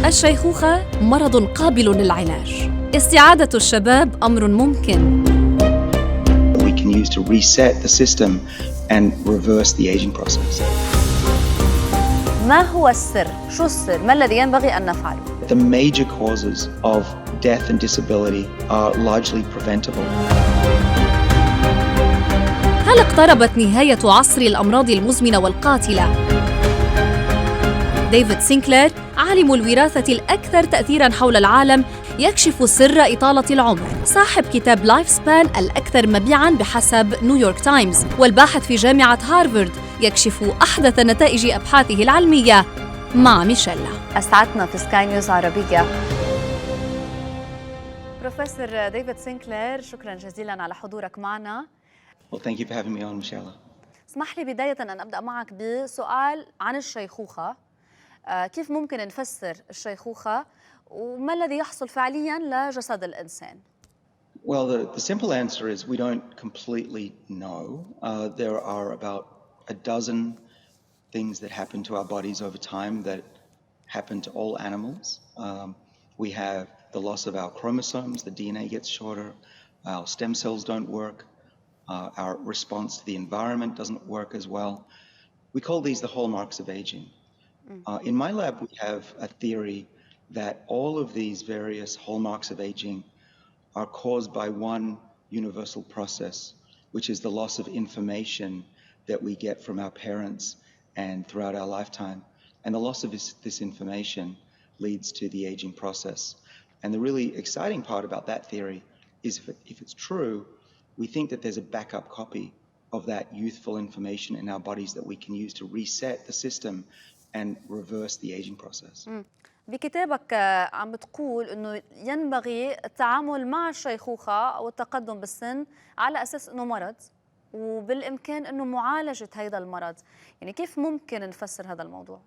الشيخوخة مرض قابل للعلاج. استعادة الشباب أمر ممكن. We can use to reset the system and reverse the aging process. ما هو السر؟ شو السر؟ ما الذي ينبغي أن نفعله؟ The major causes of death and disability are largely preventable. هل اقتربت نهاية عصر الأمراض المزمنة والقاتلة؟ ديفيد سينكلير عالم الوراثة الأكثر تأثيراً حول العالم يكشف سر إطالة العمر، صاحب كتاب لايف سبان الأكثر مبيعاً بحسب نيويورك تايمز، والباحث في جامعة هارفارد يكشف أحدث نتائج أبحاثه العلمية مع ميشيلا. أسعدنا في سكاي نيوز عربية بروفيسور ديفيد سينكلير، شكراً جزيلاً على حضورك معنا. Well, thank you for having me on, Michelle. اسمح لي بداية أن أبدأ معك بسؤال عن الشيخوخة. كيف ممكن نفسر الشيخوخة وما الذي يحصل فعلياً لجسد الإنسان؟ Well, the simple answer is we don't completely know. There are about a dozen things that happen to our bodies over time that happen to all animals. We have the loss of our chromosomes, the DNA gets shorter, our stem cells don't work, our response to the environment doesn't work as well. We call these the hallmarks of aging. In my lab, we have a theory that all of these various hallmarks of aging are caused by one universal process, which is the loss of information that we get from our parents and throughout our lifetime. And the loss of this information leads to the aging process. And the really exciting part about that theory is if it's true, we think that there's a backup copy of that youthful information in our bodies that we can use to reset the system and reverse the aging process. بكتابك عم بتقول إنه ينبغي التعامل مع الشيخوخة أو التقدم بالسن على أساس إنه مرض وبالإمكان إنه معالجة هذا المرض. يعني كيف ممكن نفسر هذا الموضوع؟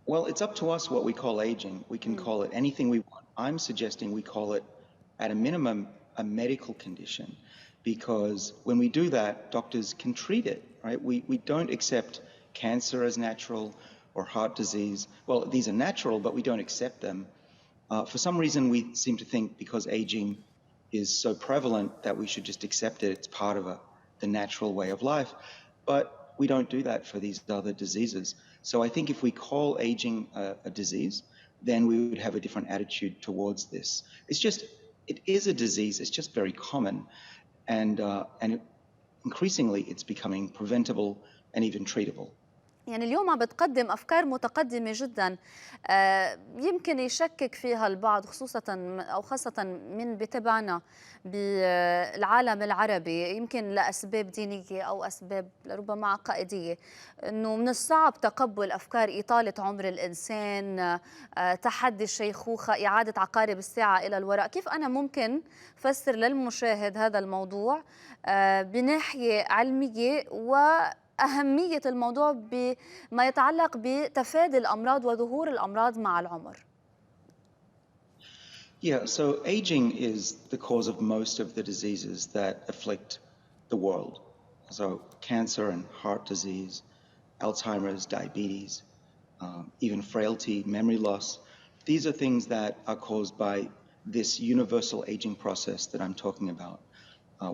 Well, it's up to us what we call aging. We can call it anything we want. I'm suggesting we call it, at a minimum, a medical condition, because when we do that, doctors can treat it, right? We don't accept cancer as natural or heart disease. Well, these are natural, but we don't accept them. For some reason, we seem to think because aging is so prevalent that we should just accept it. It's part of the natural way of life. But we don't do that for these other diseases. So I think if we call aging a disease, then we would have a different attitude towards this. It is a disease. It's just very common. And increasingly, it's becoming preventable and even treatable. يعني اليوم عم بتقدم أفكار متقدمة جدا يمكن يشكك فيها البعض خاصة من بتبعنا بالعالم العربي، يمكن لأسباب دينية أو أسباب ربما عقائدية، إنه من الصعب تقبل أفكار إطالة عمر الإنسان، تحدي الشيخوخة، إعادة عقارب الساعة إلى الوراء. كيف أنا ممكن فسر للمشاهد هذا الموضوع بناحية علمية وأهمية الموضوع بما يتعلق بتفادي الأمراض وظهور الأمراض مع العمر؟ Yeah, so aging is the cause of most of the diseases that afflict the world. So cancer and heart disease, Alzheimer's, diabetes, even frailty, memory loss. These are things that are caused by this universal aging process that I'm talking about.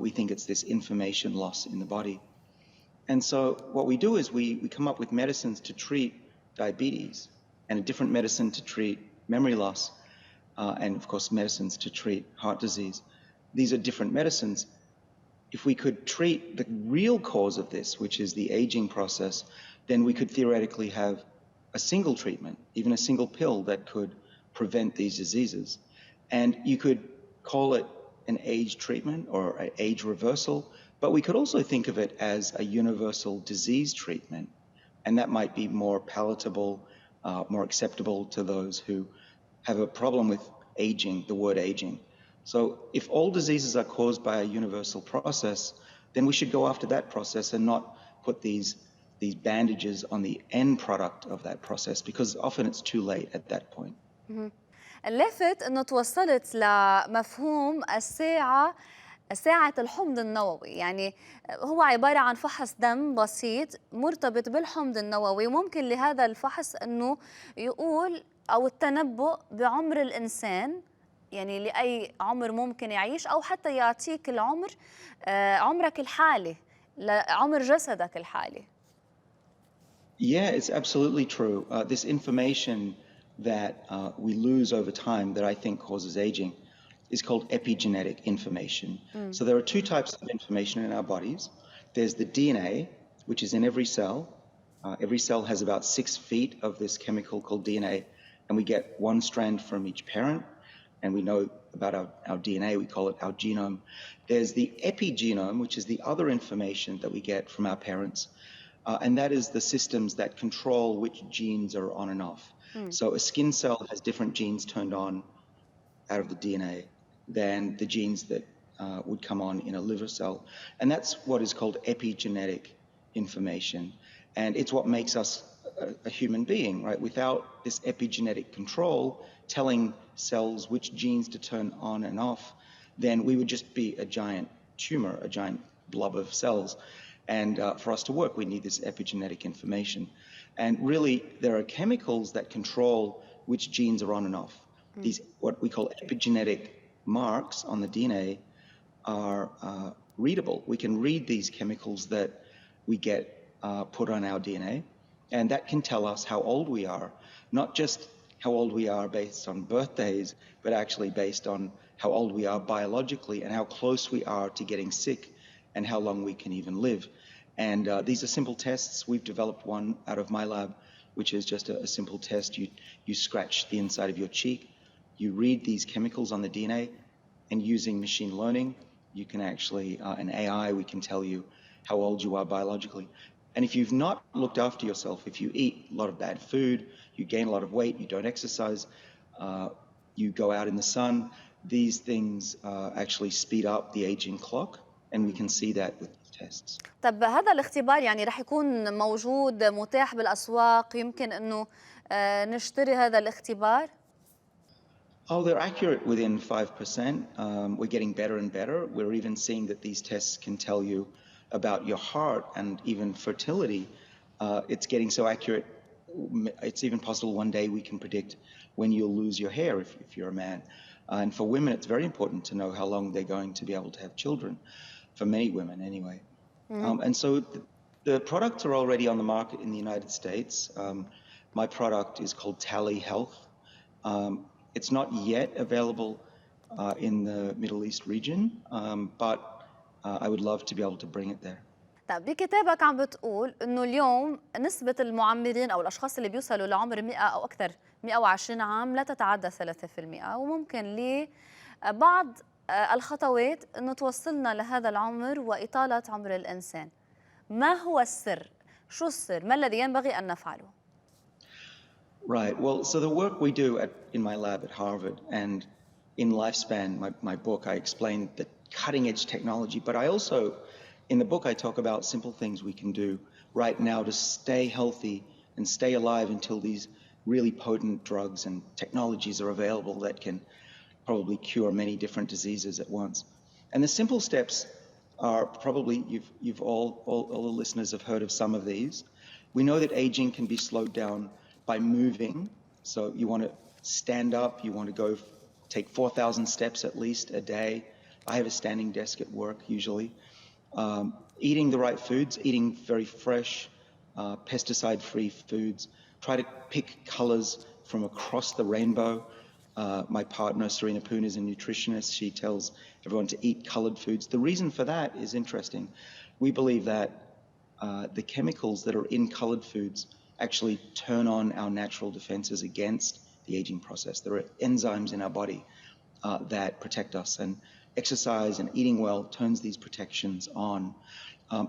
We think it's this information loss in the body. And so what we do is we come up with medicines to treat diabetes and a different medicine to treat memory loss. And of course, medicines to treat heart disease. These are different medicines. If we could treat the real cause of this, which is the aging process, then we could theoretically have a single treatment, even a single pill that could prevent these diseases. And you could call it an age treatment or an age reversal, but we could also think of it as a universal disease treatment. And that might be more palatable, more acceptable to those who have a problem with aging, the word aging. So if all diseases are caused by a universal process, then we should go after that process and not put these bandages on the end product of that process, because often it's too late at that point. اللافت أنه توصلت لمفهوم الساعة ساعة الحمض النووي، يعني هو عبارة عن فحص دم بسيط مرتبط بالحمض النووي، وممكن لهذا الفحص أنه يقول أو التنبؤ بعمر الإنسان، يعني لأي عمر ممكن يعيش، أو حتى يعطيك العمر عمرك الحالي، لعمر جسدك الحالي. Yeah, it's absolutely true. This information that we lose over time that I think causes aging is called epigenetic information. So there are two types of information in our bodies. There's the DNA, which is in every cell. Every cell has about 6 feet of this chemical called DNA, and we get one strand from each parent, and we know about our DNA, we call it our genome. There's the epigenome, which is the other information that we get from our parents, and that is the systems that control which genes are on and off. So a skin cell has different genes turned on out of the DNA than the genes that would come on in a liver cell. And that's what is called epigenetic information. And it's what makes us a human being, right? Without this epigenetic control telling cells which genes to turn on and off, then we would just be a giant tumor, a giant blob of cells. And for us to work, we need this epigenetic information. And really, there are chemicals that control which genes are on and off. These, what we call epigenetic marks on the DNA, are readable. We can read these chemicals that we get put on our DNA, and that can tell us how old we are, not just how old we are based on birthdays, but actually based on how old we are biologically and how close we are to getting sick and how long we can even live. And these are simple tests. We've developed one out of my lab, which is just a simple test. You scratch the inside of your cheek, you read these chemicals on the DNA, and using machine learning, you can actually, an AI, we can tell you how old you are biologically. And if you've not looked after yourself, if you eat a lot of bad food, you gain a lot of weight, you don't exercise, you go out in the sun, these things actually speed up the aging clock, and we can see that with these tests. طب هذا الاختبار يعني رح يكون موجود متاح بالأسواق، يمكن أنه نشتري هذا الاختبار؟ Oh, they're accurate within 5%. We're getting better and better. We're even seeing that these tests can tell you about your heart and even fertility. It's getting so accurate, it's even possible one day we can predict when you'll lose your hair if you're a man. And for women, it's very important to know how long they're going to be able to have children, for many women anyway. And so the products are already on the market in the United States. My product is called Tally Health. It's not yet available in the Middle East region, but I would love to be able to bring it there. طب بكتابك عم بتقول انه اليوم نسبة المعمرين او الاشخاص اللي بيوصلوا لعمر 100 او اكثر 120 عام لا تتعدى 3%، وممكن لبعض الخطوات انه توصلنا لهذا العمر واطالة عمر الانسان. ما هو السر؟ شو السر؟ ما الذي ينبغي ان نفعله؟ Right. Well, so the work we do in my lab at Harvard and in Lifespan, my book, I explain the cutting edge technology, but I also, in the book, I talk about simple things we can do right now to stay healthy and stay alive until these really potent drugs and technologies are available that can probably cure many different diseases at once. And the simple steps are probably, you've all the listeners have heard of some of these. We know that aging can be slowed down by moving. So you want to stand up, you want to go take 4,000 steps at least a day. I have a standing desk at work usually. Eating the right foods, eating very fresh, pesticide-free foods. Try to pick colors from across the rainbow. My partner, Serena Poon, is a nutritionist. She tells everyone to eat colored foods. The reason for that is interesting. We believe that the chemicals that are in colored foods actually turn on our natural defenses against the aging process. There are enzymes in our body that protect us, and exercise and eating well turns these protections on.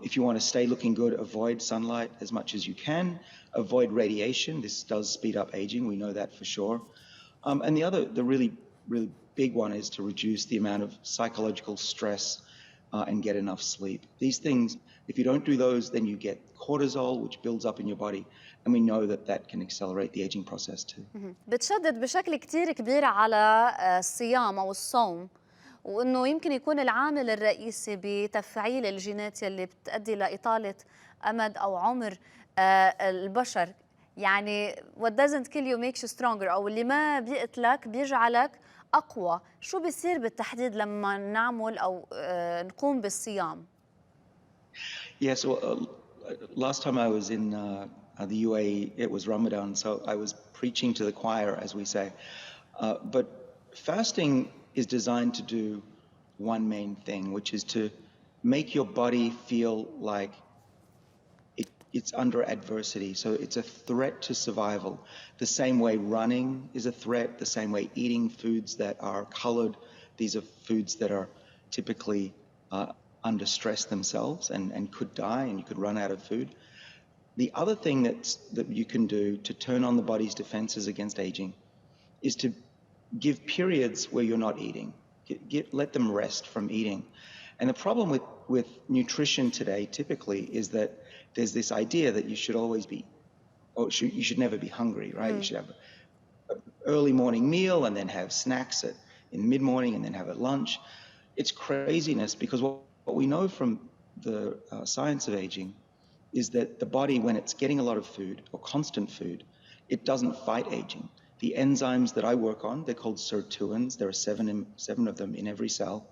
If you want to stay looking good, avoid sunlight as much as you can. Avoid radiation. This does speed up aging. We know that for sure. And the really big one is to reduce the amount of psychological stress and get enough sleep. These things, if you don't do those, then you get cortisol, which builds up in your body, and we know that that can accelerate the aging process too. بتشدد بشكل كتير كبير على الصيام أو الصوم، وأنه يمكن يكون العامل الرئيسي بتفعيل الجينات يلي بتؤدي لإطالة أمد أو عمر البشر. يعني what doesn't kill you makes you stronger، أو اللي ما بيقتلك بيجعلك أقوى. شو بيصير بالتحديد لما نعمل أو نقوم بالصيام؟ Yes, well, last time I was in the UAE, it was Ramadan, so I was preaching to the choir, as we say. But fasting is designed to do one main thing, which is to make your body feel like it's under adversity. So it's a threat to survival. The same way running is a threat, the same way eating foods that are colored. These are foods that are typically under stress themselves and could die, and you could run out of food. The other thing that you can do to turn on the body's defenses against aging is to give periods where you're not eating. Let them rest from eating. And the problem with nutrition today typically is that there's this idea that you should always be, or you should never be hungry, right? You should have an early morning meal and then have snacks in mid-morning and then have at lunch. It's craziness, because what we know from the science of aging is that the body, when it's getting a lot of food or constant food, it doesn't fight aging. The enzymes that I work on, they're called sirtuins. There are seven of them in every cell.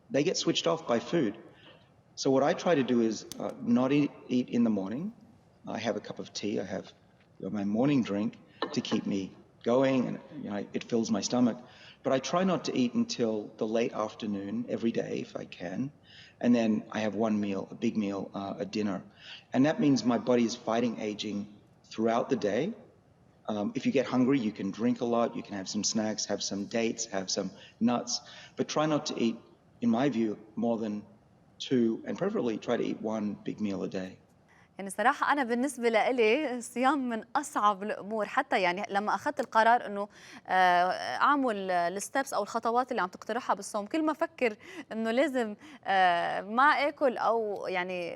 They get switched off by food. So what I try to do is not eat in the morning. I have a cup of tea. I have my morning drink to keep me going, and it fills my stomach. But I try not to eat until the late afternoon every day if I can. And then I have one meal, a big meal, a dinner. And that means my body is fighting aging throughout the day. If you get hungry, you can drink a lot. You can have some snacks, have some dates, have some nuts. But try not to eat, in my view, more than 2, and preferably try to eat 1 big meal a day. يعني صراحة أنا بالنسبة لإلي الصيام من أصعب الأمور. حتى يعني لما أخذت القرار إنه أعمل الستبس أو الخطوات اللي عم تقترحها بالصوم، كل ما أفكر إنه لازم ما آكل أو يعني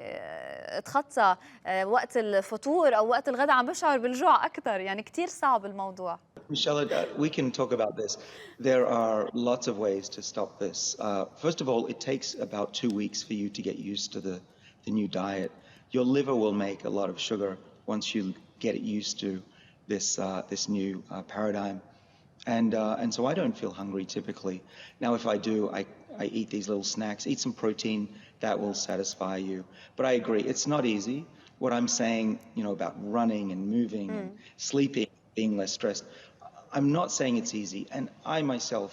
أتخطى وقت الفطور أو وقت الغداء، عم بشعر بالجوع أكثر. يعني كتير صعب الموضوع. Michelle, we can talk about this. There are lots of ways to stop this. First of all, it takes about 2 weeks for you to get used to the new diet. Your liver will make a lot of sugar once you get it used to this new paradigm, and so I don't feel hungry typically. Now, if I do, I eat these little snacks, eat some protein that will satisfy you. But I agree, it's not easy. What I'm saying, about running and moving and sleeping, being less stressed, I'm not saying it's easy. And I myself,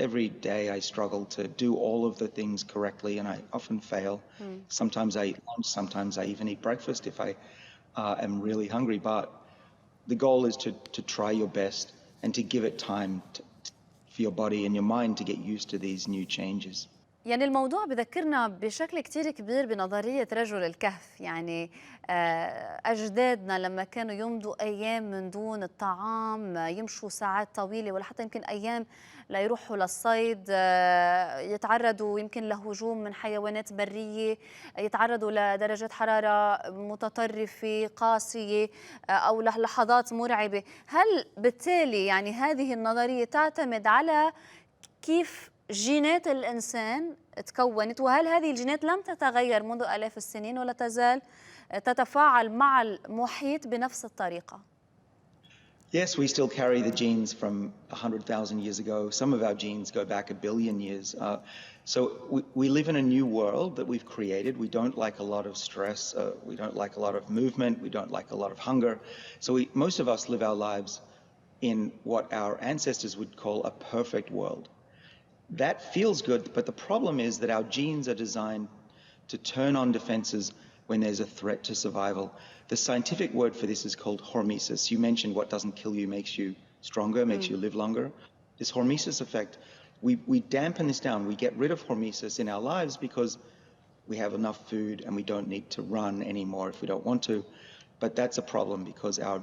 every day I struggle to do all of the things correctly, and I often fail. Sometimes I eat lunch, sometimes I even eat breakfast if I am really hungry. But the goal is to try your best and to give it time for your body and your mind to get used to these new changes. يعني الموضوع بذكرنا بشكل كتير كبير بنظرية رجل الكهف. يعني أجدادنا لما كانوا يمضوا أيام من دون الطعام، يمشوا ساعات طويلة ولا حتى يمكن أيام لا يروحوا للصيد، يتعرضوا يمكن لهجوم من حيوانات برية، يتعرضوا لدرجات حرارة متطرفة قاسية أو لحظات مرعبة. هل بالتالي يعني هذه النظرية تعتمد على كيف جينات الإنسان تكونت، وهل هذه الجينات لم تتغير منذ آلاف السنين ولا تزال تتفاعل مع المحيط بنفس الطريقة؟ Yes, we still carry the genes from 100,000 years ago. Some of our genes go back 1 billion years. So we live in a new world that we've created. We don't like a lot of stress. We don't like a lot of movement. We don't like a lot of hunger. So most of us live our lives in what our ancestors would call a perfect world. That feels good, but the problem is that our genes are designed to turn on defenses when there's a threat to survival. The scientific word for this is called hormesis. You mentioned what doesn't kill you makes you stronger, makes you live longer. This hormesis effect, we dampen this down. We get rid of hormesis in our lives because we have enough food and we don't need to run anymore if we don't want to. But that's a problem because our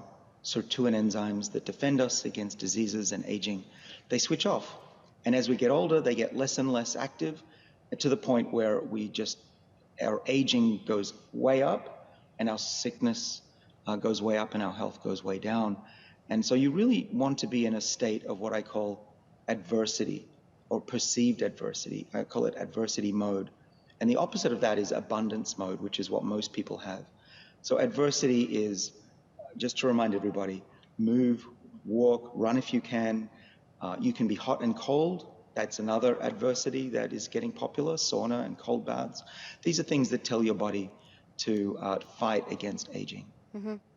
sirtuin enzymes that defend us against diseases and aging, they switch off. And as we get older, they get less and less active to the point where our aging goes way up and our sickness goes way up and our health goes way down. And so you really want to be in a state of what I call adversity. or perceived adversity. I call it adversity mode. And the opposite of that is abundance mode, which is what most people have. So adversity is, just to remind everybody, move, walk, run if you can. You can be hot and cold. That's another adversity that is getting popular, sauna and cold baths. These are things that tell your body to fight against aging.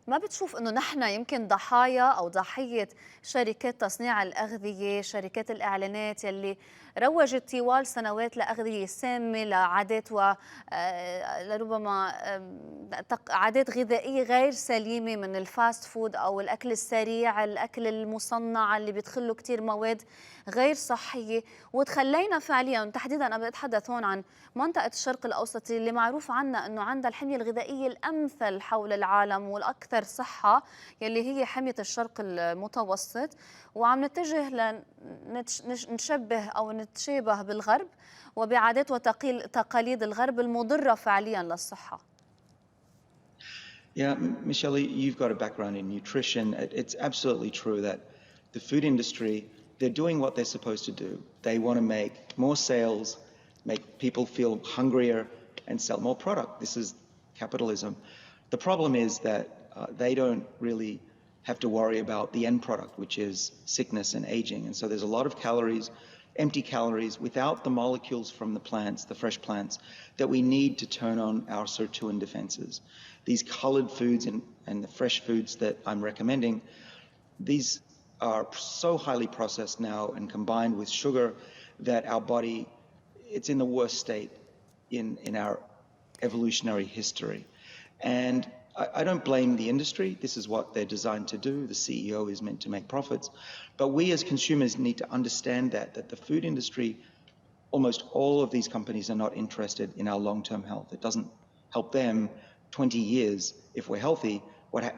ما بتشوف انه نحن يمكن ضحايا او ضحيه شركات تصنيع الاغذيه، شركات الاعلانات يلي روجت طوال سنوات لاغذيه سامه، لعادات لربما عادات غذائيه غير سليمه من الفاست فود او الاكل السريع، الاكل المصنع اللي بيدخله كثير مواد غير صحيه، وتخلينا فعليا تحديدا انا بتحدث هون عن منطقه الشرق الاوسط اللي معروف عنها انه عندها الحميه الغذائيه الامثل حول العالم والاكثر صحه، يلي هي حميه الشرق المتوسط، وعم نتجه لنشبه او نتشابه بالغرب وبعادات وتقاليد الغرب المضره فعليا للصحه. Yeah, Michelle, you've got a background in nutrition. It's absolutely true that the food industry, they're doing what they're supposed to do. They want to make more sales, make people feel hungrier, and sell more product. This is capitalism. The problem is that they don't really have to worry about the end product, which is sickness and aging. And so there's a lot of calories, empty calories, without the molecules from the plants, the fresh plants, that we need to turn on our sirtuin defenses. These colored foods and the fresh foods that I'm recommending, these are so highly processed now and combined with sugar that our body, it's in the worst state in our evolutionary history. And I don't blame the industry. This is what they're designed to do. The CEO is meant to make profits. But we as consumers need to understand that the food industry, almost all of these companies are not interested in our long-term health. It doesn't help them 20 years if we're healthy. What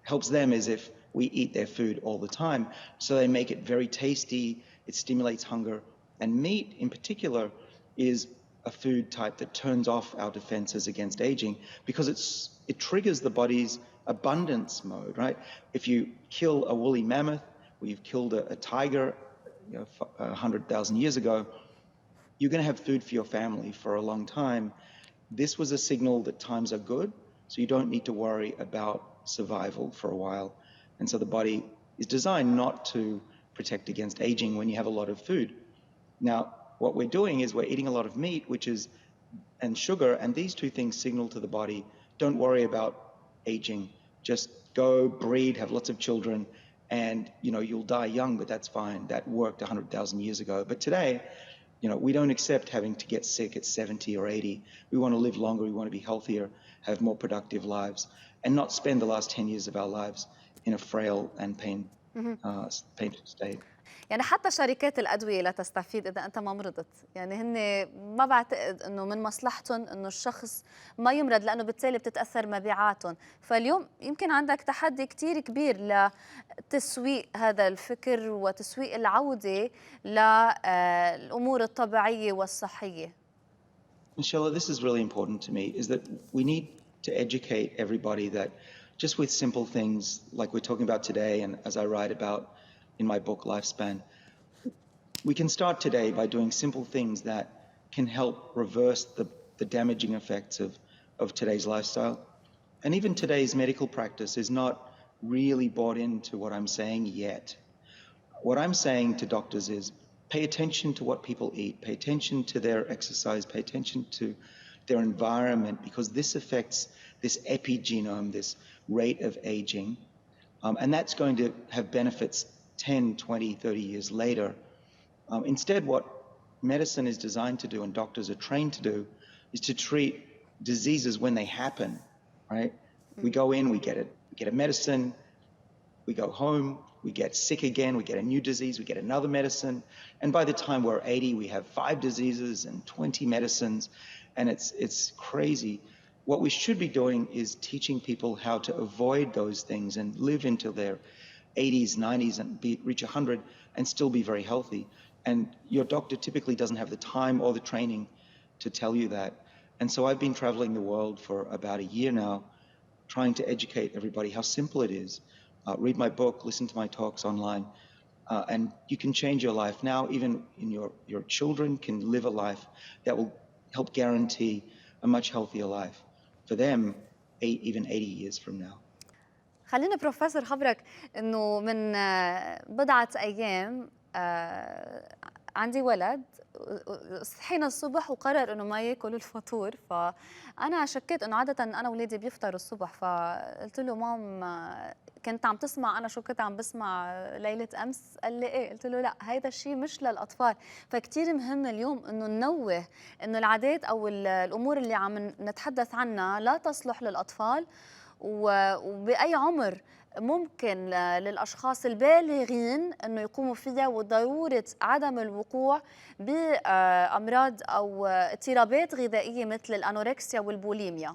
helps them is if we eat their food all the time. So they make it very tasty. It stimulates hunger. And meat in particular is a food type that turns off our defenses against aging because it triggers the body's abundance mode, right? If you kill a woolly mammoth or you've killed a tiger 100,000 years ago, you're going to have food for your family for a long time. This was a signal that times are good, so you don't need to worry about survival for a while. And so the body is designed not to protect against aging when you have a lot of food. Now, what we're doing is we're eating a lot of meat, and sugar, and these two things signal to the body, don't worry about aging. Just go, breed, have lots of children, and you'll die young, but that's fine. That worked 100,000 years ago. But today, we don't accept having to get sick at 70 or 80. We want to live longer. We want to be healthier, have more productive lives, and not spend the last 10 years of our lives in a frail and painful state. يعني حتى شركات الأدوية لا تستفيد إذا أنت ما مرضت، يعني هن ما بعتقد أنه من مصلحتهم أنه الشخص ما يمرض لأنه بالتالي بتتأثر مبيعاتهم. فاليوم يمكن عندك تحدي كتير كبير لتسويق هذا الفكر وتسويق العودة للأمور الطبيعية والصحية. Michelle, this is really important to me, is that we need to educate everybody that just with simple things like we're talking about today, and as I write about in my book, Lifespan, we can start today by doing simple things that can help reverse the damaging effects of today's lifestyle. And even today's medical practice is not really bought into what I'm saying yet. What I'm saying to doctors is pay attention to what people eat, pay attention to their exercise, pay attention to their environment, because this affects this epigenome, this rate of aging, and that's going to have benefits 10, 20, 30 years later. Instead, what medicine is designed to do and doctors are trained to do is to treat diseases when they happen, right? We go in, we get a medicine, we go home, we get sick again, we get a new disease, we get another medicine, and by the time we're 80, we have 5 diseases and 20 medicines, and it's crazy. What we should be doing is teaching people how to avoid those things and live into their 80s, 90s, and reach 100 and still be very healthy. And your doctor typically doesn't have the time or the training to tell you that. And so I've been traveling the world for about a year now, trying to educate everybody how simple it is. Read my book, listen to my talks online. And you can change your life now. Even in your children can live a life that will help guarantee a much healthier life for them, even 80 years from now. خليني بروفيسور خبرك انه من بضعة ايام عندي ولد صحينا الصبح وقرر انه ما ياكل الفطور، فانا شكيت انه عاده انا واولادي بيفطروا الصبح، فقلت له مام كنت عم تسمع انا شو كنت عم بسمع ليله امس؟ قال لي ايه؟ قلت له لا هيدا الشيء مش للاطفال. فكتير مهم اليوم انه ننوه انه العادات او الامور اللي عم نتحدث عنها لا تصلح للاطفال، وباي عمر ممكن للأشخاص البالغين أنه يقوموا فيها، وضرورة عدم الوقوع بأمراض أو اضطرابات غذائية مثل الأنوركسيا والبوليميا.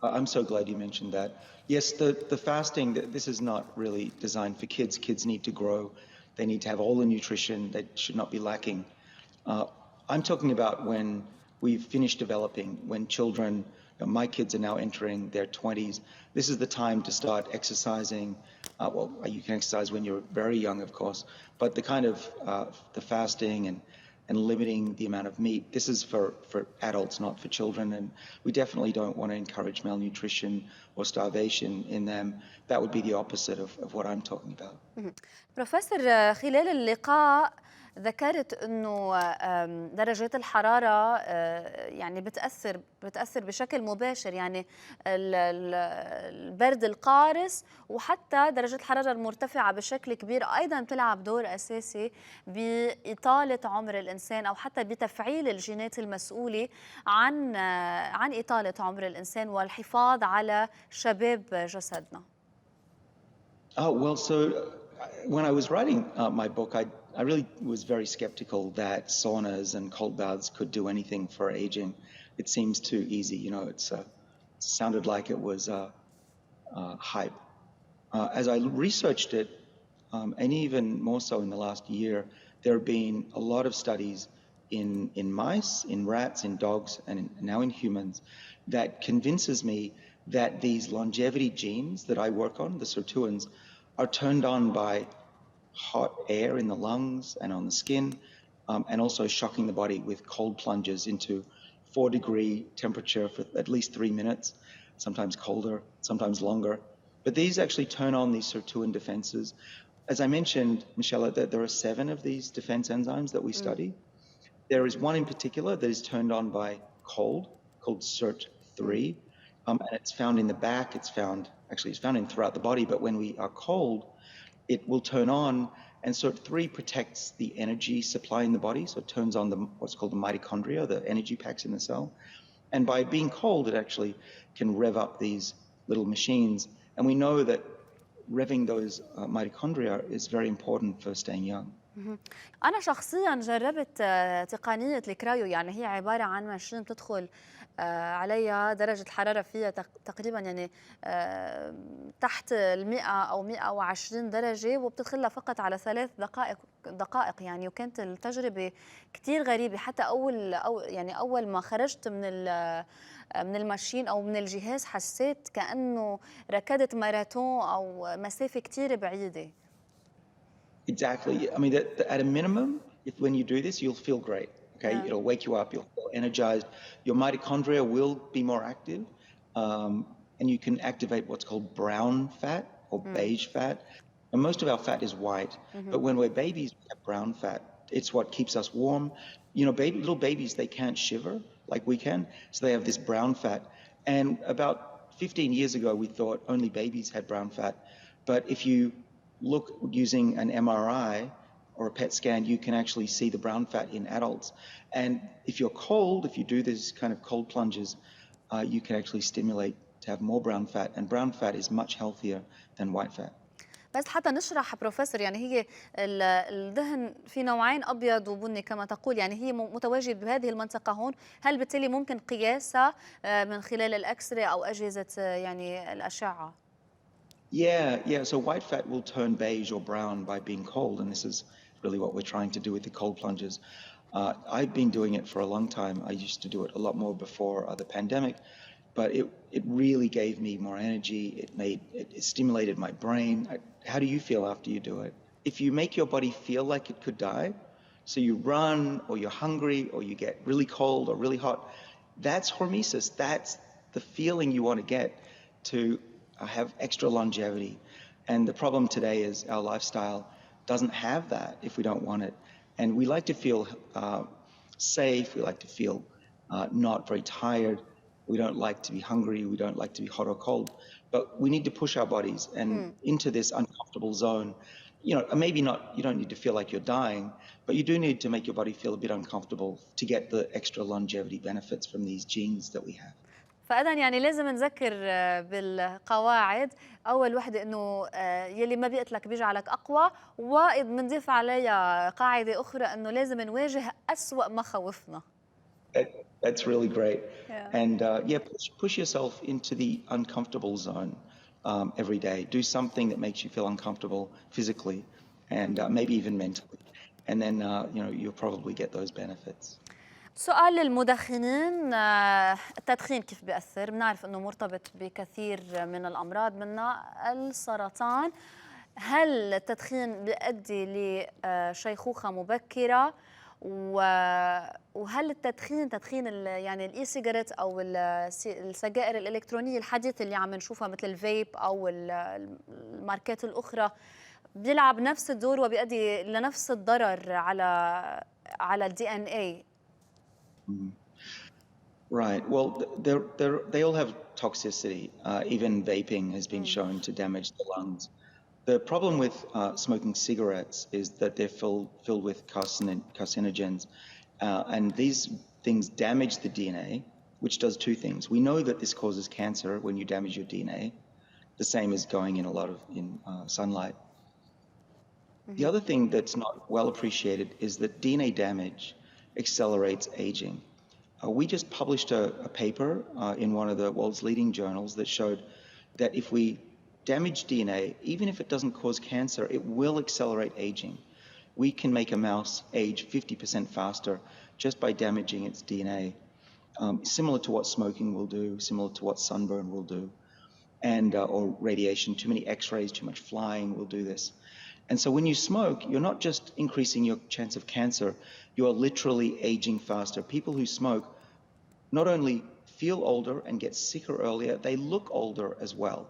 I'm so glad you mentioned that. Yes, the fasting, this is not really designed for kids. Kids need to grow. They need to have all the nutrition. They should not be lacking. I'm talking about when we've finished developing, when children, my kids are now entering their 20s. This is the time to start exercising. Well, you can exercise when you're very young, of course, but the kind of the fasting and limiting the amount of meat, this is for adults, not for children. And we definitely don't want to encourage malnutrition or starvation in them. That would be the opposite of what I'm talking about. بروفيسور، خلال اللقاء ذكرت انه درجات الحراره يعني بتاثر بشكل مباشر، يعني البرد القارس وحتى درجه الحراره المرتفعه بشكل كبير ايضا بتلعب دور اساسي باطاله عمر الانسان، او حتى بتفعيل الجينات المسؤوله عن اطاله عمر الانسان والحفاظ على شباب جسدنا. Oh, well, so when I was writing my book, I really was very skeptical that saunas and cold baths could do anything for aging. It seems too easy, you know. It sounded like it was hype. As I researched it, and even more so in the last year, there have been a lot of studies in mice, in rats, in dogs, and now in humans that convinces me that these longevity genes that I work on, the sirtuins, are turned on by hot air in the lungs and on the skin, and also shocking the body with cold plunges into 4-degree temperature for at least 3 minutes, sometimes colder, sometimes longer. But these actually turn on these sirtuin defenses. As I mentioned, Michelle, that there are 7 of these defense enzymes that we study. There is one in particular that is turned on by cold, called SIRT3, and it's found in the back. It's found in throughout the body, but when we are cold, it will turn on, and SIRT3 protects the energy supply in the body, so it turns on what's called the mitochondria, the energy packs in the cell. And by being cold, it actually can rev up these little machines, and we know that revving those mitochondria is very important for staying young. أنا شخصياً جربت تقنية الكرايو، يعني هي عبارة عن ماشين بتدخل عليها درجة الحرارة فيها تقريباً يعني تحت 100 أو 120 درجة، وبتدخلها فقط على 3 دقائق يعني. وكانت التجربة كتير غريبة، حتى أول ما خرجت من الماشين أو من الجهاز حسيت كأنه ركضت ماراثون أو مسافة كتير بعيدة. Exactly. I mean, at a minimum, when you do this, you'll feel great. Okay, yeah. It'll wake you up. You'll feel energized. Your mitochondria will be more active, and you can activate what's called brown fat or beige fat. And most of our fat is white, but when we're babies, we have brown fat. It's what keeps us warm. You know, little babies, they can't shiver like we can, so they have this brown fat. And about 15 years ago, we thought only babies had brown fat, but if you look using an MRI or a PET scan, you can actually see the brown fat in adults. And if you're cold, if you do these kind of cold plunges, you can actually stimulate to have more brown fat. And brown fat is much healthier than white fat. بس حتى نشرح بروفيسور، يعني هي الدهن في نوعين أبيض وبني كما تقول، يعني هي متواجد بهذه المنطقة هون. هل بالتالي ممكن قياسها من خلال الأكسرة أو أجهزة يعني الأشعة؟ Yeah. So white fat will turn beige or brown by being cold, and this is really what we're trying to do with the cold plunges. I've been doing it for a long time. I used to do it a lot more before the pandemic, but it really gave me more energy. It stimulated my brain. How do you feel after you do it? if you make your body feel like it could die, so you run or you're hungry or you get really cold or really hot, that's hormesis. That's the feeling you want to get to have extra longevity. And the problem today is our lifestyle doesn't have that if we don't want it. And we like to feel safe. We like to feel not very tired. We don't like to be hungry. We don't like to be hot or cold. But we need to push our bodies and into this uncomfortable zone. You know, maybe not, you don't need to feel like you're dying, but you do need to make your body feel a bit uncomfortable to get the extra longevity benefits from these genes that we have. فإذا يعني لازم نذكر بالقواعد. أول وحدة إنه يلي ما بيقتلك بيجعلك أقوى، وبنضيف عليها قاعدة أخرى إنه لازم نواجه أسوأ مخاوفنا. That's really great. Yeah. And push yourself into the uncomfortable zone every day. Do something that makes you feel uncomfortable physically and maybe even mentally. And then, you'll probably get those benefits. سؤال للمدخنين، التدخين كيف بيأثر؟ بنعرف أنه مرتبط بكثير من الأمراض منها السرطان. هل التدخين بيؤدي لشيخوخة مبكرة؟ وهل تدخين يعني الإي سيجاريت أو السجائر الإلكترونية الحديثة اللي عم نشوفها مثل الفيب أو الماركات الأخرى بيلعب نفس الدور وبيؤدي لنفس الضرر على الدي ان اي؟ Right. Well, they all have toxicity. Even vaping has been shown to damage the lungs. The problem with smoking cigarettes is that they're filled with carcinogens, and these things damage the DNA, which does two things. We know that this causes cancer when you damage your DNA, the same as going in sunlight. The other thing that's not well appreciated is that DNA damage accelerates aging. We just published a paper in one of the world's leading journals that showed that if we damage DNA, even if it doesn't cause cancer, it will accelerate aging. We can make a mouse age 50% faster just by damaging its DNA, similar to what smoking will do, similar to what sunburn will do, and or radiation. Too many X-rays, too much flying will do this. And so when you smoke, you're not just increasing your chance of cancer, you are literally aging faster. People who smoke not only feel older and get sicker earlier, they look older as well.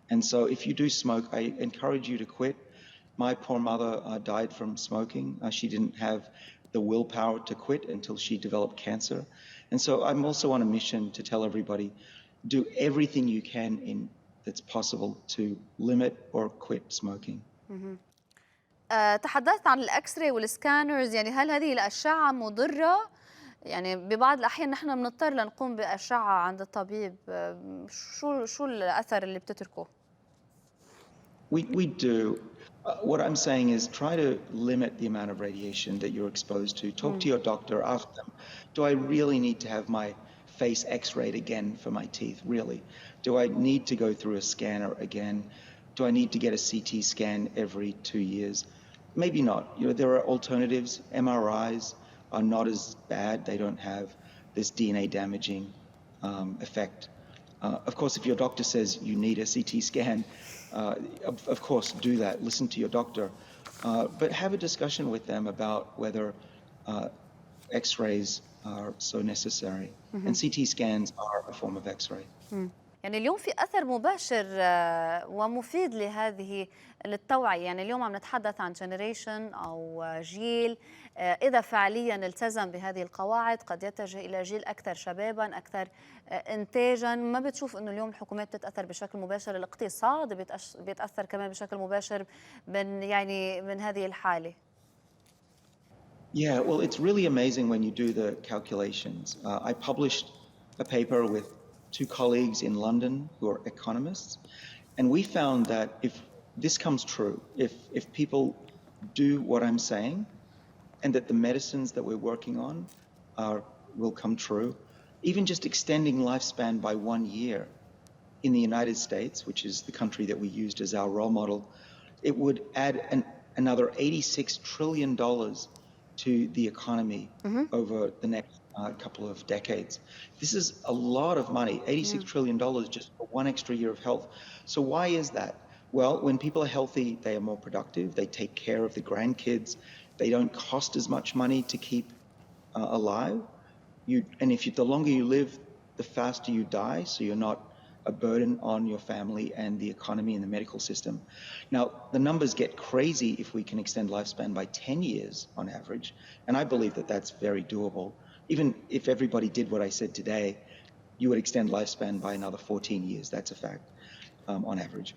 And so if you do smoke, I encourage you to quit. My poor mother died from smoking. She didn't have the willpower to quit until she developed cancer. And so I'm also on a mission to tell everybody, do everything you can that's possible to limit or quit smoking. تحدثت عن الأكسري والسكانرز، يعني هل هذه الأشعة مضرة؟ يعني ببعض الأحيان نحن بنضطر لنقوم بأشعة عند الطبيب، شو الأثر اللي بتتركه؟ We do. What I'm saying is try to limit the amount of radiation that you're exposed to. Talk to your doctor, ask them, do I really need to have my face x-rayed again for my teeth? Really? Do I need to go through a scanner again? Do I need to get a CT scan every 2 years? Maybe not. There are alternatives. MRIs are not as bad. They don't have this DNA damaging effect. Of course, if your doctor says you need a CT scan, of course, do that. Listen to your doctor. But have a discussion with them about whether X-rays are so necessary. And CT scans are a form of X-ray. يعني اليوم في أثر مباشر ومفيد لهذه للتوعية. يعني اليوم عم نتحدث عن جنريشن أو جيل إذا فعليا التزم بهذه القواعد قد يتجه إلى جيل أكثر شبابا، أكثر إنتاجا. ما بتشوف إنه اليوم الحكومات بتتأثر بشكل مباشر، الاقتصاد بيتأثر كمان بشكل مباشر من هذه الحالة؟ Yeah, well, it's really amazing when you do the calculations. I published a paper with 2 colleagues in London who are economists, and we found that if this comes true, if people do what I'm saying, and that the medicines that we're working on will come true, even just extending lifespan by 1 year in the United States, which is the country that we used as our role model, it would add another $86 trillion to the economy over the next couple of decades. This is a lot of money, $86 trillion just for 1 extra year of health. So why is that? Well, when people are healthy, they are more productive. They take care of the grandkids. They don't cost as much money to keep alive. The longer you live, the faster you die, so you're not a burden on your family and the economy and the medical system. Now, the numbers get crazy if we can extend lifespan by 10 years on average, and I believe that that's very doable. Even if everybody did what I said today, you would extend lifespan by another 14 years. That's a fact, on average.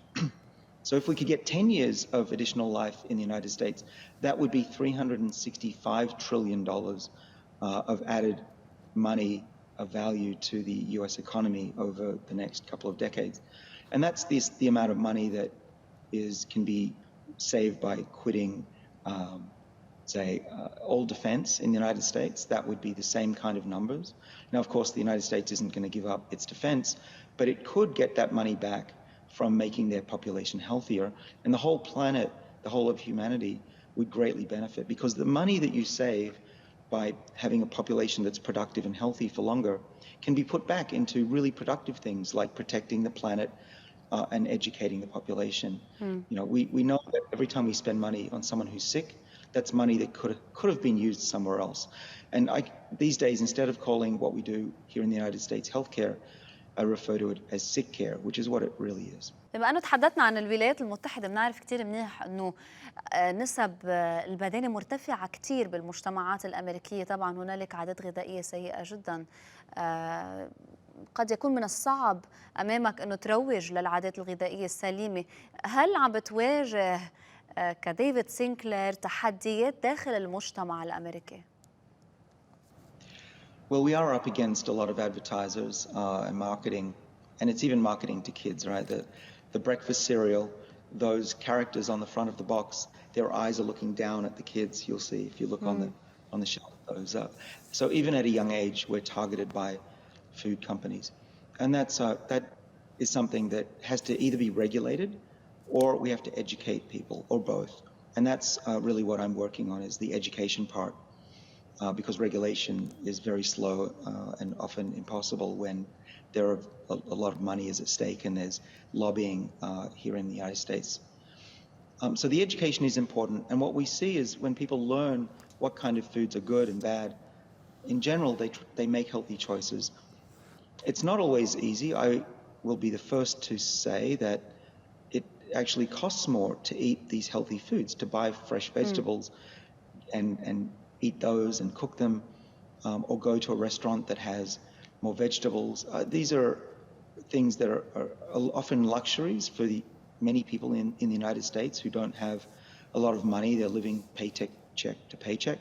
So if we could get 10 years of additional life in the United States, that would be $365 trillion of added money of value to the US economy over the next couple of decades. And that's the amount of money that can be saved by quitting, all defense in the United States. That would be the same kind of numbers. Now, of course, the United States isn't going to give up its defense, but it could get that money back from making their population healthier. And the whole planet, the whole of humanity, would greatly benefit, because the money that you save by having a population that's productive and healthy for longer can be put back into really productive things like protecting the planet and educating the population. We know that every time we spend money on someone who's sick, that's money that could have been used somewhere else. And these days, instead of calling what we do here in the United States healthcare, I refer to it as sick care, which is what it really is. بما أنه تحدثنا عن الولايات المتحدة، بنعرف كتير منيح أنه نسب البدانة مرتفعة كتير بالمجتمعات الأمريكية. طبعا هنالك عادات غذائية سيئة جدا. قد يكون من الصعب أمامك أنه تروج للعادات الغذائية السليمة. هل عم بتواجه كديفيد سينكلير تحديات داخل المجتمع الأمريكي؟ Well, we are up against a lot of advertisers and marketing, and it's even marketing to kids, right? The breakfast cereal, those characters on the front of the box, their eyes are looking down at the kids. You'll see if you look on the shelf. Those so even at a young age, we're targeted by food companies, and that is something that has to either be regulated, or we have to educate people, or both. And that's really what I'm working on, is the education part. Because regulation is very slow and often impossible when there are a lot of money is at stake and there's lobbying here in the United States. So the education is important, and what we see is when people learn what kind of foods are good and bad, in general they make healthy choices. It's not always easy. I will be the first to say that it actually costs more to eat these healthy foods, to buy fresh vegetables and eat those and cook them, or go to a restaurant that has more vegetables. These are things that are often luxuries for many people in the United States who don't have a lot of money. They're living paycheck to paycheck,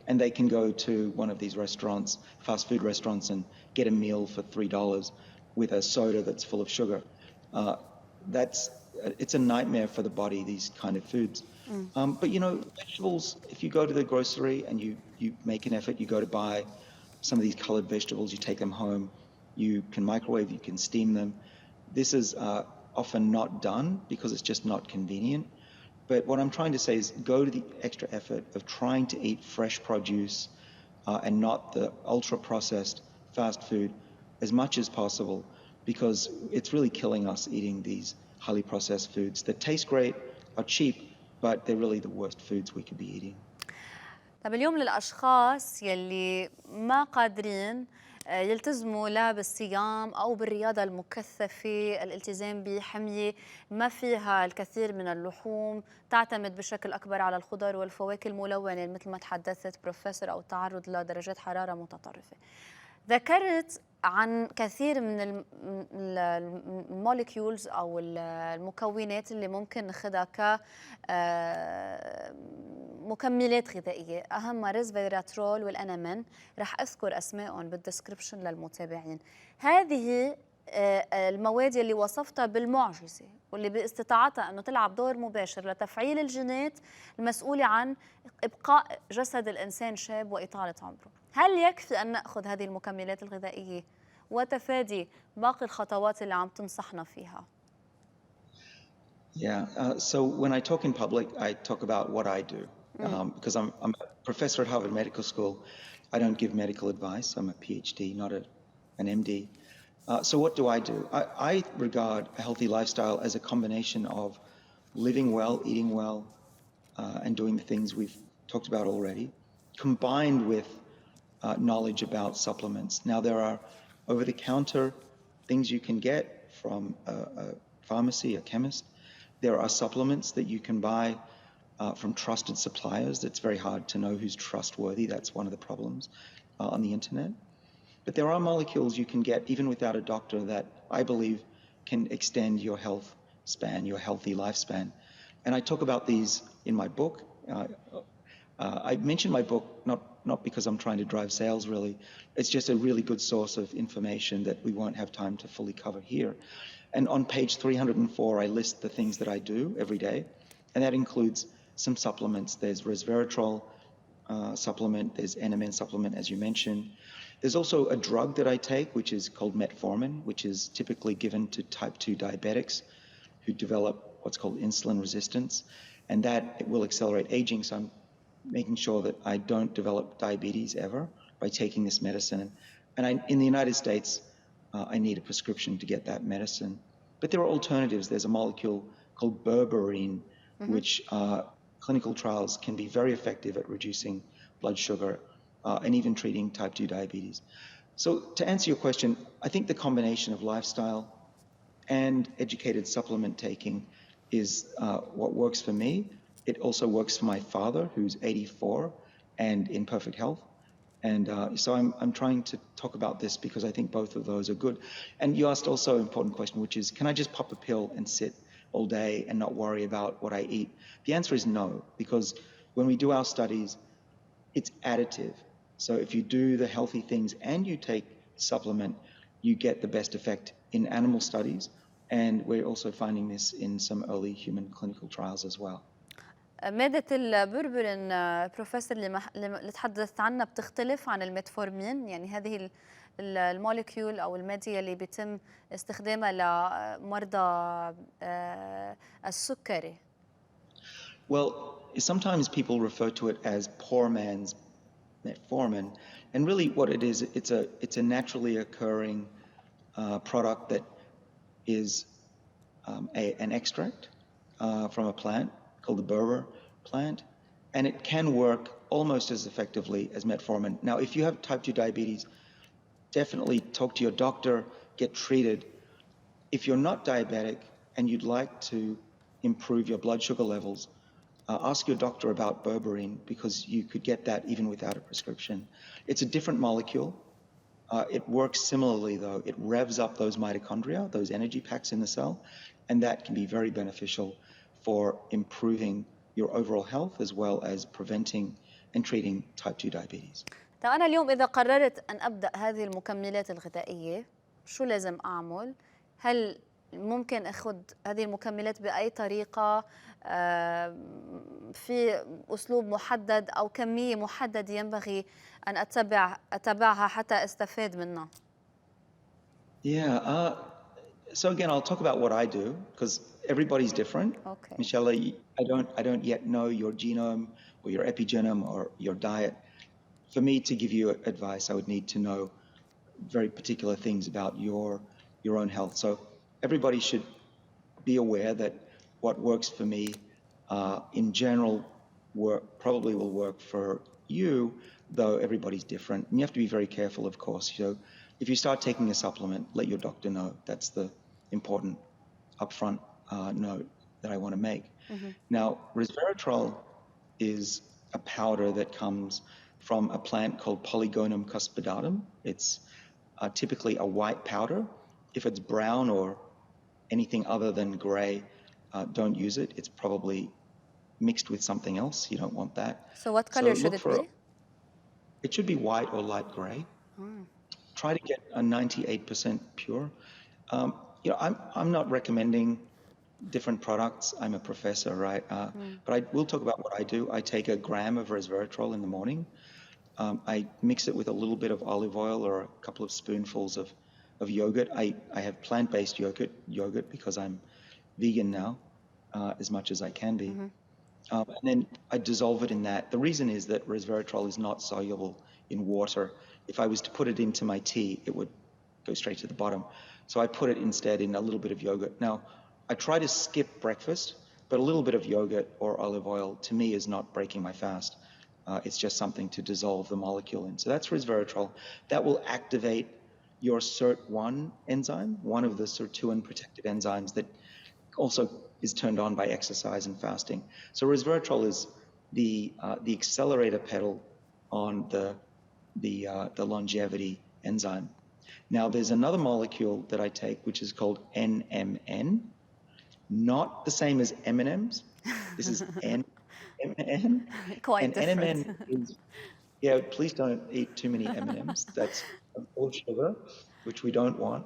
and they can go to one of these restaurants, fast food restaurants, and get a meal for $3 with a soda that's full of sugar. It's a nightmare for the body, these kind of foods. But vegetables, if you go to the grocery and you make an effort, you go to buy some of these colored vegetables, you take them home, you can microwave, you can steam them. This is often not done because it's just not convenient. But what I'm trying to say is go to the extra effort of trying to eat fresh produce and not the ultra-processed fast food as much as possible, because it's really killing us eating these highly processed foods that taste great, are cheap, but they're really the worst foods we could be eating. طب اليوم للأشخاص يلي ما قادرين يلتزموا لا بالصيام أو بالرياضة المكثفة، الالتزام بحمية ما فيها الكثير من اللحوم، تعتمد بشكل أكبر على الخضر والفواكه الملونة مثل ما تحدثت بروفيسور، أو التعرض لدرجات حرارة متطرفة. ذكرت عن كثير من الموليكيولز أو المكونات اللي ممكن ناخذها كمكملات غذائية، أهمها ريسفيراترول والأنامين. رح أذكر أسمائهم بالديسكريبشن للمتابعين. هذه المواد اللي وصفتها بالمعجزة واللي باستطاعتها أنه تلعب دور مباشر لتفعيل الجينات المسؤولة عن إبقاء جسد الإنسان شاب وإطالة عمره. هل يكفي أن نأخذ هذه المكملات الغذائية وتفادي باقي الخطوات اللي عم تنصحنا فيها؟ So when I talk in public, I talk about what I do. Because I'm a professor at Harvard Medical School. I don't give medical advice. I'm a PhD, not an MD. So what do? I regard a healthy lifestyle as a combination of living well, eating well, and doing the things we've talked about already, combined with knowledge about supplements. Now, there are over-the-counter things you can get from a pharmacy, a chemist. There are supplements that you can buy from trusted suppliers. It's very hard to know who's trustworthy. That's one of the problems on the internet. But there are molecules you can get even without a doctor that I believe can extend your health span, your healthy lifespan. And I talk about these in my book. I mention my book not because I'm trying to drive sales, really. It's just a really good source of information that we won't have time to fully cover here. And on page 304, I list the things that I do every day, and that includes some supplements. There's resveratrol supplement, there's NMN supplement, as you mentioned. There's also a drug that I take, which is called metformin, which is typically given to type 2 diabetics who develop what's called insulin resistance, and that it will accelerate aging. So I'm making sure that I don't develop diabetes ever by taking this medicine. And in the United States, I need a prescription to get that medicine. But there are alternatives. There's a molecule called berberine, which clinical trials can be very effective at reducing blood sugar and even treating type 2 diabetes. So to answer your question, I think the combination of lifestyle and educated supplement taking is what works for me. It also works for my father, who's 84 and in perfect health. And so I'm trying to talk about this because I think both of those are good. And you asked also an important question, which is, can I just pop a pill and sit all day and not worry about what I eat? The answer is no, because when we do our studies, it's additive. So if you do the healthy things and you take supplement, you get the best effect in animal studies. And we're also finding this in some early human clinical trials as well. مادة البربرين بروفيسور اللي تحدثت عنها بتختلف عن الميتفورمين، يعني هذه الموليكيول أو المادة اللي بيتم استخدامها لمرضى السكري. Well, sometimes people refer to it as poor man's metformin, and really what it is, it's a naturally occurring product that is an extract from a plant called the berber plant, and it can work almost as effectively as metformin. Now, if you have type 2 diabetes, definitely talk to your doctor, get treated. If you're not diabetic and you'd like to improve your blood sugar levels, ask your doctor about berberine, because you could get that even without a prescription. It's a different molecule. It works similarly, though. It revs up those mitochondria, those energy packs in the cell, and that can be very beneficial for improving your overall health as well as preventing and treating type 2 diabetes. طيب أنا اليوم إذا قررت أن أبدأ هذه المكملات الغذائية، شو لازم أعمل؟ هل ممكن أخذ هذه المكملات بأي طريقة في أسلوب محدد أو كمية محددة ينبغي أن أتبعها حتى أستفاد منها؟ Yeah. So again, I'll talk about what I do because everybody's different. Okay. Michelle, I don't yet know your genome or your epigenome or your diet. For me to give you advice, I would need to know very particular things about your own health. So everybody should be aware that what works for me in general probably will work for you, though everybody's different. And you have to be very careful, of course. So if you start taking a supplement, let your doctor know. That's the important upfront note that I want to make. Now, resveratrol is a powder that comes from a plant called Polygonum cuspidatum. It's typically a white powder. If it's brown or anything other than gray, don't use it. It's probably mixed with something else. You don't want that. So what color should it be? It should be white or light gray. Try to get a 98% pure. I'm not recommending different products. I'm a professor, right? But I will talk about what I do. I take 1 gram of resveratrol in the morning. I mix it with a little bit of olive oil or a couple of spoonfuls of yogurt. I have plant-based yogurt because I'm vegan now, as much as I can be. And then I dissolve it in that. The reason is that resveratrol is not soluble in water. If I was to put it into my tea, it would go straight to the bottom. So I put it instead in a little bit of yogurt. Now, I try to skip breakfast But a little bit of yogurt or olive oil, to me, is not breaking my fast. It's just something to dissolve the molecule in. So that's resveratrol. That will activate your SIRT1 enzyme, one of the sirtuin protected enzymes that also is turned on by exercise and fasting. So resveratrol is the accelerator pedal on the longevity enzyme. Now, there's another molecule that I take, which is called NMN, not the same as M&Ms. This is NMN. Quite and different. NMN is, yeah, please don't eat too many M&Ms. That's full of sugar, which we don't want.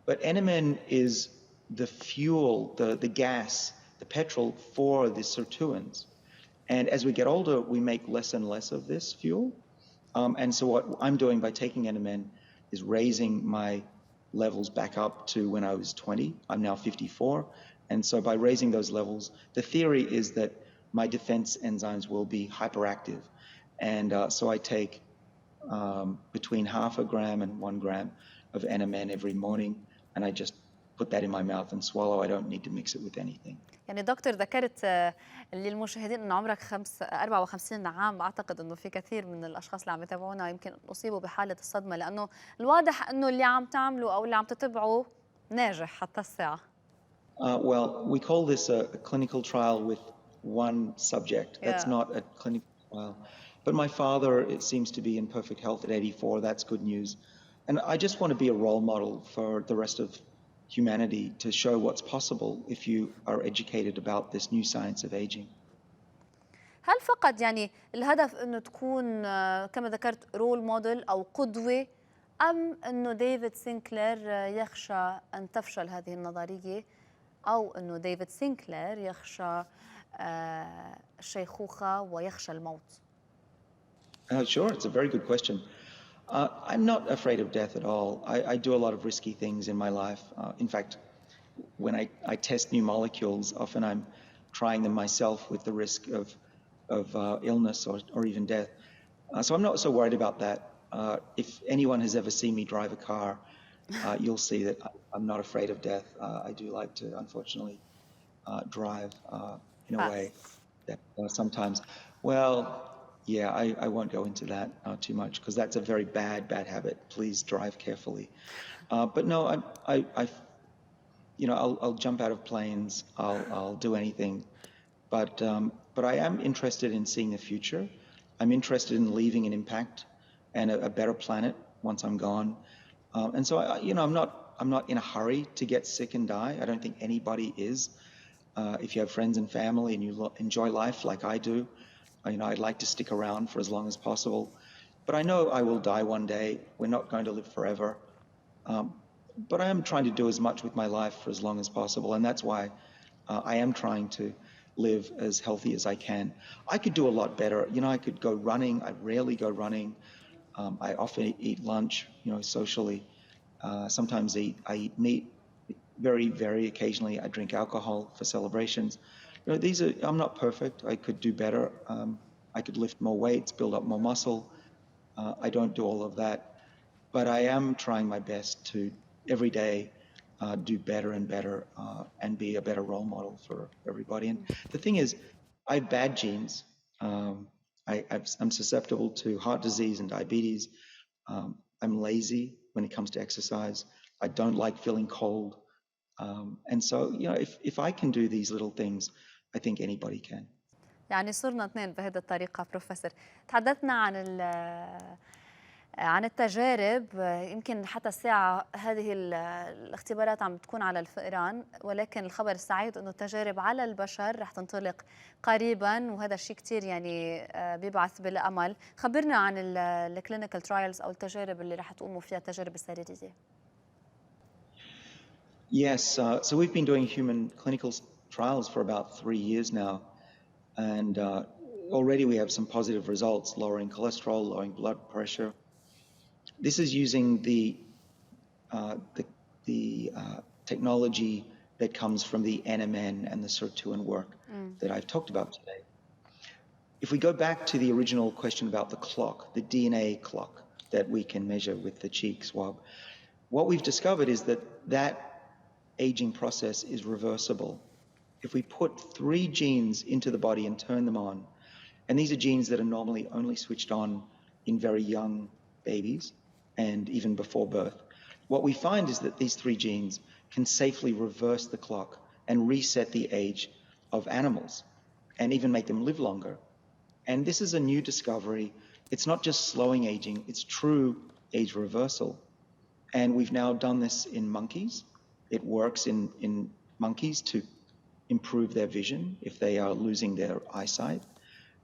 But NMN is the fuel, the gas, the petrol for the sirtuins. And as we get older, we make less and less of this fuel. And so what I'm doing by taking NMN is raising my levels back up to when I was 20. I'm now 54. And so by raising those levels, the theory is that my defense enzymes will be hyperactive. And so I take between 0.5 gram and 1 gram of NMN every morning, and I just put that in my mouth and swallow. I don't need to mix it with anything. يعني دكتور ذكرت للمشاهدين انه عمرك 54 عام، اعتقد انه في كثير من الاشخاص اللي عم يتابعونا يمكن اصيبوا بحاله الصدمه، لانه الواضح انه اللي عم تعمله او اللي عم تتبعه ناجح حتى الساعه. Well, we call this a clinical trial with one subject. That's not a clinical trial. But my father, it seems to be in perfect health at 84. That's good news. And I just want to be a role model for the rest of humanity to show what's possible if you are educated about this new science of aging. هل فقط يعني الهدف انه تكون كما ذكرت رول موديل او قدوه، ام انه ديفيد سينكلير يخشى ان تفشل هذه النظريه، او انه ديفيد سينكلير يخشى الشيخوخه ويخشى الموت؟ Sure, it's a very good question. I'm not afraid of death at all. I do a lot of risky things in my life. In fact, when I test new molecules, often I'm trying them myself with the risk of illness or even death. So I'm not so worried about that. If anyone has ever seen me drive a car, you'll see that I'm not afraid of death. I do like to, unfortunately, drive in a way that sometimes, well, yeah, I won't go into that too much because that's a very bad habit. Please drive carefully. But no, I'll jump out of planes. I'll do anything. But I am interested in seeing the future. I'm interested in leaving an impact and a better planet once I'm gone. And so I'm not in a hurry to get sick and die. I don't think anybody is. If you have friends and family and you enjoy life like I do, I'd like to stick around for as long as possible. But I know I will die one day. We're not going to live forever. But I am trying to do as much with my life for as long as possible. And that's why I am trying to live as healthy as I can. I could do a lot better. I could go running. I rarely go running. I often eat lunch, socially. Sometimes I eat meat. Very, very occasionally I drink alcohol for celebrations. I'm not perfect. I could do better. I could lift more weights, build up more muscle. I don't do all of that. But I am trying my best to every day do better and better and be a better role model for everybody. And the thing is, I have bad genes. I'm susceptible to heart disease and diabetes. I'm lazy when it comes to exercise. I don't like feeling cold. And so, if I can do these little things, I think anybody can. يعني صرنا اثنين بهذه الطريقة بروفيسور. تحدثنا عن التجارب، يمكن حتى الساعة هذه الاختبارات عم بتكون على الفئران، ولكن الخبر السعيد انه التجارب على البشر رح تنطلق قريبا، وهذا الشيء كثير يعني بيبعث بالامل. خبرنا عن الكلينيكال ترايلز او التجارب اللي رح تقوموا فيها، التجارب السريرية. Yes, so we've been doing human clinical trials for about 3 years now, and already we have some positive results, lowering cholesterol, lowering blood pressure. This is using the technology that comes from the NMN and the sirtuin work that I've talked about today. If we go back to the original question about the clock, the DNA clock that we can measure with the cheek swab, what we've discovered is that aging process is reversible. if we put 3 genes into the body and turn them on, and these are genes that are normally only switched on in very young babies and even before birth, what we find is that these 3 genes can safely reverse the clock and reset the age of animals and even make them live longer. And this is a new discovery. It's not just slowing aging, it's true age reversal. And we've now done this in monkeys. It works in monkeys to improve their vision if they are losing their eyesight.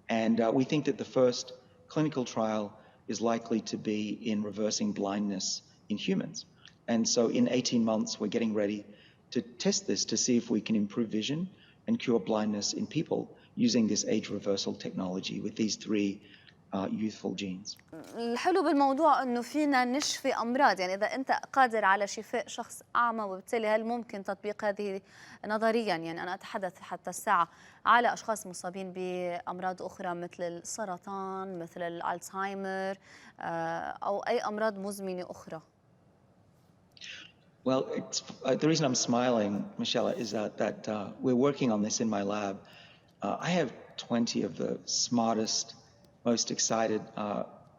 And we think that the first clinical trial is likely to be in reversing blindness in humans. And so in 18 months, we're getting ready to test this to see if we can improve vision and cure blindness in people using this age reversal technology with these 3 youthful genes. الحلو بالموضوع انه فينا نشفي امراض، يعني اذا انت قادر على شفاء شخص اعمى، وبالتالي هل ممكن تطبيق هذه نظريا؟ يعني انا اتحدث حتى الساعه على اشخاص مصابين بامراض اخرى مثل السرطان، مثل الزهايمر، او اي امراض مزمنه اخرى. Well, the reason I'm smiling, Michelle, is that we're working on this in my lab. I have 20 of the smartest, most excited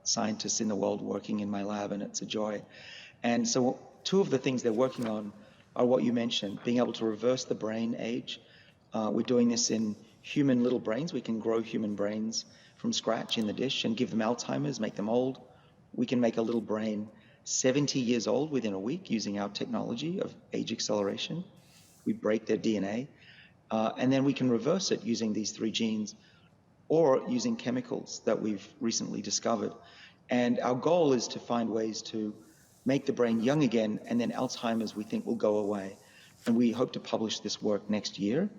scientists in the world working in my lab, and it's a joy. And so 2 of the things they're working on are what you mentioned, being able to reverse the brain age. We're doing this in human little brains. We can grow human brains from scratch in the dish and give them Alzheimer's, make them old. We can make a little brain 70 years old within a week using our technology of age acceleration. We break their DNA, and then we can reverse it using these 3 genes or using chemicals that we've recently discovered. And our goal is to find ways to make the brain young again, and then Alzheimer's, we think, will go away. And we hope to publish this work next year,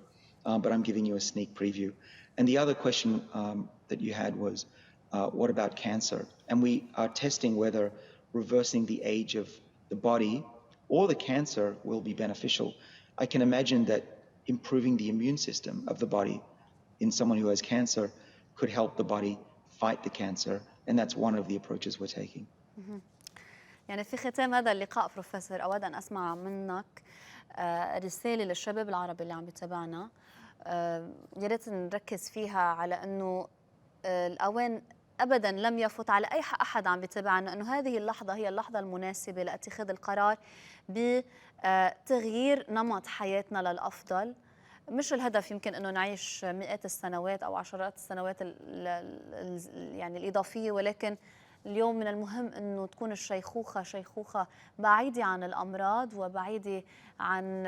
but I'm giving you a sneak preview. And the other question that you had was, what about cancer? And we are testing whether reversing the age of the body or the cancer will be beneficial. I can imagine that improving the immune system of the body in someone who has cancer could help the body fight the cancer, and that's one of the approaches we're taking. يعني في ختام هذا اللقاء بروفيسور، أود أن أسمع منك رسالة للشباب العربي اللي عم يتابعنا، يا ريت نركز فيها على أنه الأوان أبداً لم يفت على أي أحد عم يتابعنا أنه هذه اللحظة هي اللحظة المناسبة لاتخاذ القرار بتغيير نمط حياتنا للأفضل. مش الهدف يمكن أنه نعيش مئات السنوات أو عشرات السنوات يعني الإضافية، ولكن اليوم من المهم أنه تكون شيخوخة بعيدة عن الأمراض وبعيدة عن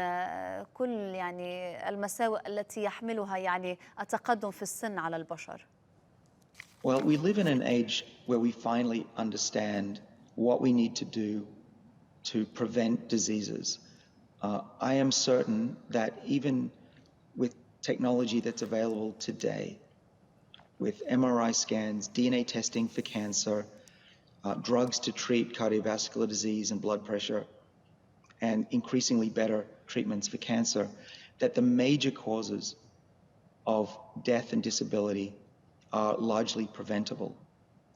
كل يعني المساوئ التي يحملها يعني التقدم في السن على البشر. Well, we live in an age where we finally understand what we need to do to prevent diseases. I am certain that even with technology that's available today, with MRI scans, DNA testing for cancer, drugs to treat cardiovascular disease and blood pressure, and increasingly better treatments for cancer, that the major causes of death and disability are largely preventable.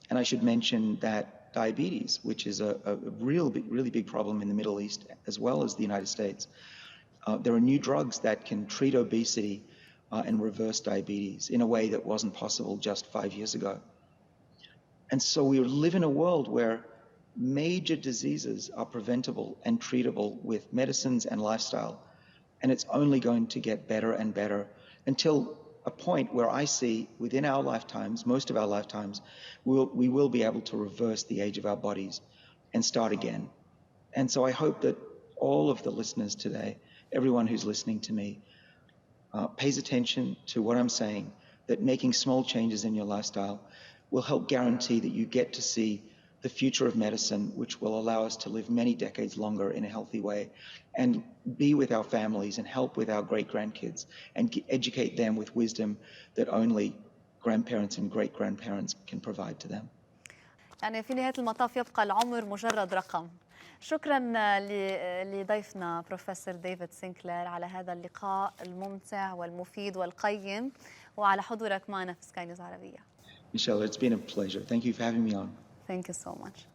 And I should mention that diabetes, which is a really big problem in the Middle East as well as the United States, there are new drugs that can treat obesity and reverse diabetes in a way that wasn't possible just 5 years ago. And so we live in a world where major diseases are preventable and treatable with medicines and lifestyle. And it's only going to get better and better until a point where I see within our lifetimes, most of our lifetimes, we will be able to reverse the age of our bodies and start again. And so I hope that all of the listeners today, everyone who's listening to me, pays attention to what I'm saying, that making small changes in your lifestyle will help guarantee that you get to see the future of medicine, which will allow us to live many decades longer in a healthy way and be with our families and help with our great-grandkids and educate them with wisdom that only grandparents and great-grandparents can provide to them. يعني في نهاية المطاف يبقى العمر مجرد رقم. شكرا لضيفنا بروفيسور ديفيد سينكلير على هذا اللقاء الممتع والمفيد والقيم وعلى حضورك معنا في سكاي نيوز عربية. Michelle, it's been a pleasure. Thank you for having me on. Thank you so much.